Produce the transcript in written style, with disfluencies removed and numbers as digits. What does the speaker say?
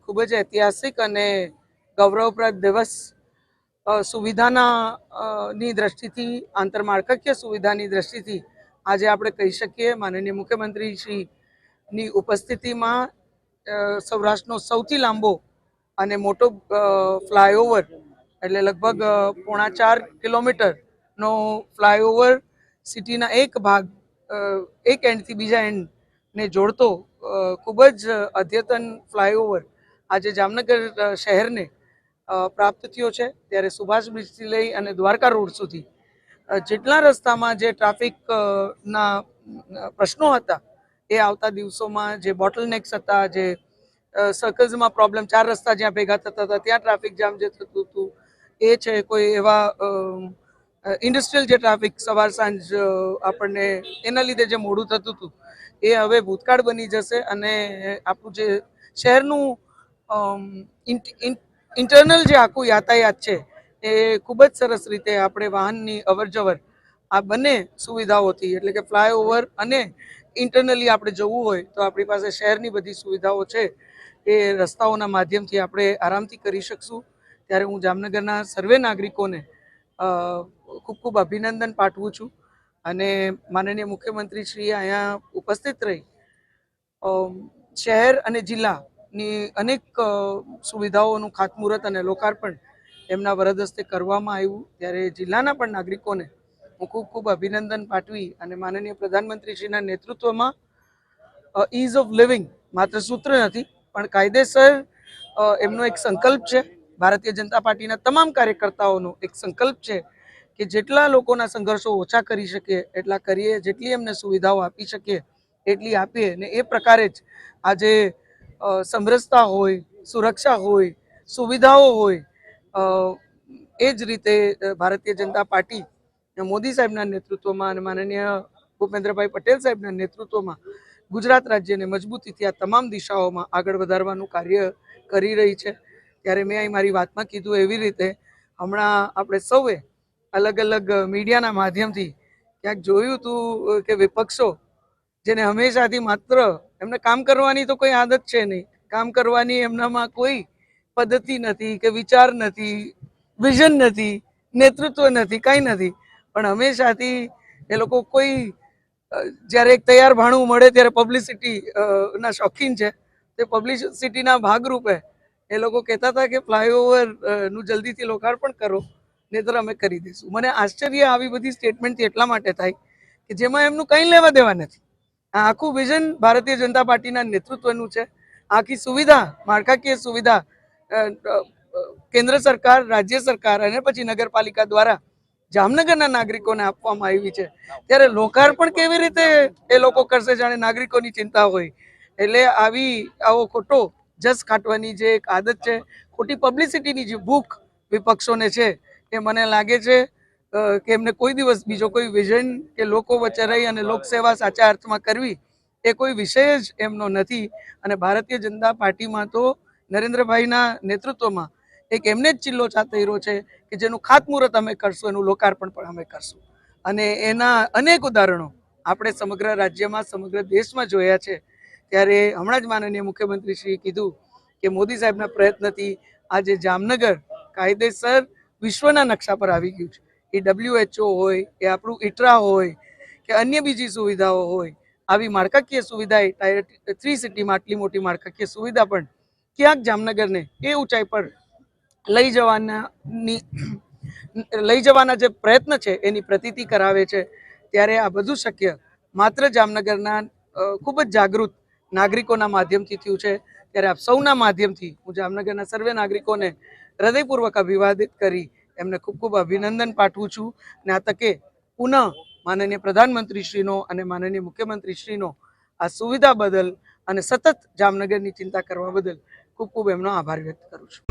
ખૂબ જ ઐતિહાસિક અને ગૌરવપ્રદ દિવસ સુવિધાની દ્રષ્ટિથી આંતરમાળખાકીય સુવિધાની દ્રષ્ટિથી આજે આપણે કહી શકીએ માનનીય મુખ્યમંત્રી શ્રીની ઉપસ્થિતિમાં સૌરાષ્ટ્રનો સૌથી લાંબો અને મોટો ફ્લાયઓવર એટલે લગભગ 4.5 કિલોમીટરનો ફ્લાયઓવર સિટીના એક ભાગ એક એન્ડથી બીજા એન્ડને જોડતો ખૂબ જ અદ્યતન ફ્લાયઓવર આજે જામનગર શહેરને પ્રાપ્ત થયો છે। ત્યારે સુભાષ બ્રિજથી લઈ અને દ્વારકા રોડ સુધી જેટલા રસ્તામાં જે ટ્રાફિકના પ્રશ્નો હતા એ આવતા દિવસોમાં જે બોટલનેક્સ હતા, જે સર્કલ્સમાં પ્રોબ્લેમ, 4 રસ્તા જ્યાં ભેગા થતા હતા ત્યાં ટ્રાફિક જામ જે થતું હતું એ છે, કોઈ એવા ઇન્ડસ્ટ્રીયલ જે ટ્રાફિક સવાર સાંજ આપણને એના લીધે જે મોડું થતું હતું એ હવે ભૂતકાળ બની જશે અને આપણું જે શહેરનું ઇન્ટરનલ જે આખું યાતાયાત છે એ ખૂબ જ સરસ રીતે આપણે વાહનની અવરજવર આ બંને સુવિધાઓથી એટલે કે ફ્લાયઓવર અને ઇન્ટરનલી આપણે જવું હોય તો આપણી પાસે શહેરની બધી સુવિધાઓ છે એ રસ્તાઓના માધ્યમથી આપણે આરામથી કરી શકશું। ત્યારે હું જામનગરના સર્વે નાગરિકોને ખૂબ ખૂબ અભિનંદન પાઠવું છું અને માનનીય મુખ્યમંત્રી શ્રીએ અહીંયા ઉપસ્થિત રહી શહેર અને જિલ્લાની અનેક સુવિધાઓનું ખાતમુહૂર્ત અને લોકાર્પણ એમના વરદ હસ્તે કરવામાં આવ્યું। ત્યારે જિલ્લાના પણ નાગરિકોને હું ખૂબ ખૂબ અભિનંદન પાઠવી અને માનનીય પ્રધાનમંત્રીશ્રીના નેતૃત્વમાં ઇઝ ઓફ લિવિંગ માત્ર સૂત્ર નથી પણ કાયદેસર એમનો એક સંકલ્પ છે, ભારતીય જનતા પાર્ટીના તમામ કાર્યકર્તાઓનો એક સંકલ્પ છે કે જેટલા લોકોના સંઘર્ષો ઓછા કરી શકીએ એટલા કરીએ, જેટલી એમને સુવિધાઓ આપી શકીએ એટલી આપીએ ને એ પ્રકારે જ આજે સમરસતા હોય, સુરક્ષા હોય, સુવિધાઓ હોય એ જ રીતે ભારતીય જનતા પાર્ટી મોદી સાહેબના નેતૃત્વમાં અને માનનીય ભૂપેન્દ્રભાઈ પટેલ સાહેબના નેતૃત્વમાં ગુજરાત રાજ્યને મજબૂતીથી આ તમામ દિશાઓમાં આગળ વધારવાનું કાર્ય કરી રહી છે। ત્યારે મેં અહીં મારી વાતમાં કીધું એવી રીતે હમણાં આપણે સૌએ અલગ અલગ મીડિયાના માધ્યમથી ક્યાંક જોયું હતું કે વિપક્ષો જેને હંમેશાથી માત્ર એમને કામ કરવાની તો કોઈ આદત છે નહીં, કામ કરવાની એમનામાં કોઈ પદ્ધતિ નથી કે વિચાર નથી, વિઝન નથી, નેતૃત્વ નથી, કંઈ નથી, પણ હંમેશાથી એ લોકો કોઈ જ્યારે એક તૈયાર ભાણું મળે ત્યારે પબ્લિસિટી ના શોખીન છે। તે પબ્લિસિટીના ભાગરૂપે એ લોકો કહેતા હતા કે ફ્લાયઓવર નું જલ્દીથી લોકાર્પણ કરો નહીંતર અમે કરી દઈશું। મને આશ્ચર્ય આવી બધી સ્ટેટમેન્ટથી એટલા માટે થાય કે જેમાં એમનું કંઈ લેવા દેવા નથી। આ આખું વિઝન ભારતીય જનતા પાર્ટીના નેતૃત્વનું છે। આખી સુવિધા, માળખાકીય સુવિધા કેન્દ્ર સરકાર, રાજ્ય સરકાર અને પછી નગરપાલિકા દ્વારા જામનગરના નાગરિકોને આપવામાં આવી છે। ત્યારે લોકાર્પણ કેવી રીતે એ લોકો કરશે જાણે નાગરિકોની ચિંતા હોય। એટલે આવો ખોટો જસ કાઢવાની જે એક આદત છે, ખોટી પબ્લિસિટીની જે ભૂખ વિપક્ષોને છે એ મને લાગે છે કે એમને કોઈ દિવસ બીજો કોઈ વિઝન કે લોકો વચ્ચે રહી અને લોકસેવા સાચા અર્થમાં કરવી એ કોઈ વિષય જ એમનો નથી। અને ભારતીય જનતા પાર્ટીમાં તો નરેન્દ્રભાઈના નેતૃત્વમાં એક એમને જ ચિલ્લો ચાતર્યો છે કે જેનું ખાતમુહૂર્ત અમે કરશું, એનું લોકાર્પણ પણ અમે કરશું અને એના અનેક ઉદાહરણો આપણે સમગ્ર રાજ્યમાં, સમગ્ર દેશમાં જોયા છે। ત્યારે હમણાં જ માનનીય મુખ્યમંત્રીશ્રીએ કીધું કે મોદી સાહેબના પ્રયત્નથી આજે જામનગર કાયદેસર વિશ્વના નકશા પર આવી ગયું છે। એ WHO હોય, એ આપણું ઇટરા હોય કે અન્ય બીજી સુવિધાઓ હોય, આવી માળખાકીય સુવિધા ટાયર 3 સિટીમાં આટલી મોટી માળખાકીય સુવિધા પણ ક્યાંક જામનગરને એ ઊંચાઈ પર લઈ જવાના જે પ્રયત્ન છે એની પ્રતીતિ કરાવે છે। ત્યારે આ બધું શક્ય માત્ર જામનગરના ખૂબ જ જાગૃત નાગરિકોના માધ્યમથી થયું છે। ત્યારે આપ સૌના માધ્યમથી હું જામનગરના સર્વે નાગરિકોને હૃદયપૂર્વક અભિવાદિત કરી એમને ખૂબ ખૂબ અભિનંદન પાઠવું છું અને આ તકે પુનઃ માનનીય પ્રધાનમંત્રીશ્રીનો અને માનનીય મુખ્યમંત્રીશ્રીનો આ સુવિધા બદલ અને સતત જામનગરની ચિંતા કરવા બદલ ખૂબ ખૂબ એમનો આભાર વ્યક્ત કરું છું।